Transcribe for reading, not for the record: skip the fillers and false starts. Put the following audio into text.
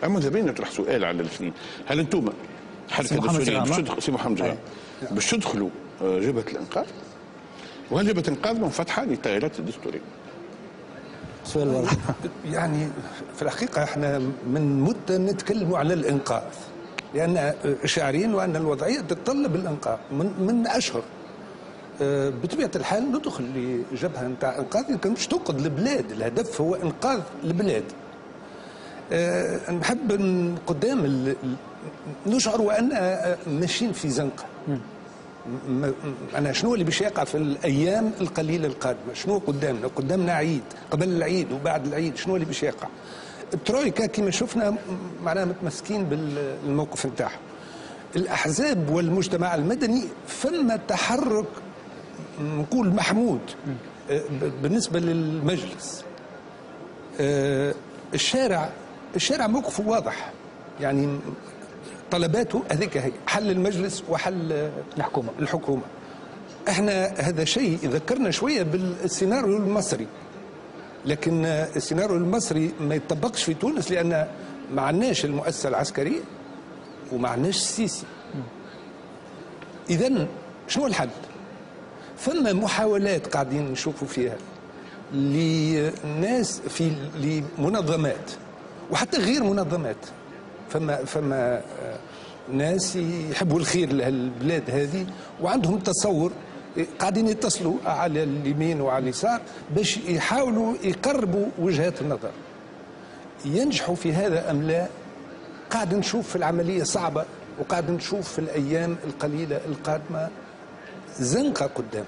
اما اذا بين نطرح سؤال على الاثنين، هل انتم حركه دستوريه سي محمد جرام باش تدخلوا جبهه الانقاذ؟ وهل جبهه الانقاذ منفتحه للتغييرات الدستوريه؟ سؤال واضح. يعني في الحقيقه احنا من مده نتكلم على الانقاذ، لان شاعرين وان الوضعيه تتطلب الانقاذ من اشهر. بطبيعه الحال ندخل لجبهه نتاع انقاذ، يمكن مش تنقذ البلاد، الهدف هو انقاذ البلاد. نحب قدام نشعر وان ماشيين في زنقه. أنا شنو اللي باش يقع في الأيام القليلة القادمة؟ شنو قدامنا؟ قدامنا عيد، قبل العيد وبعد العيد شنو اللي باش يقع؟ الترويكا كما شفنا معناها متمسكين بالموقف نتاعهم. الأحزاب والمجتمع المدني فما تحرك نقول محمود بالنسبة للمجلس. الشارع موقفه واضح، يعني طلباته هذيك هي حل المجلس وحل الحكومة. احنا هذا شيء يذكرنا شوية بالسيناريو المصري، لكن السيناريو المصري ما يطبقش في تونس لأن ما عندناش المؤسسة العسكرية وما عندناش السيسي. إذن شنو الحل؟ فما محاولات قاعدين نشوفوا فيها لناس لمنظمات وحتى غير منظمات. فما ناس يحبوا الخير للبلاد هذه وعندهم تصور، قاعدين يتصلوا على اليمين وعلى اليسار باش يحاولوا يقربوا وجهات النظر. ينجحوا في هذا أم لا؟ قاعد نشوف في العملية صعبة، وقاعد نشوف في الأيام القليلة القادمة زنقة قدام.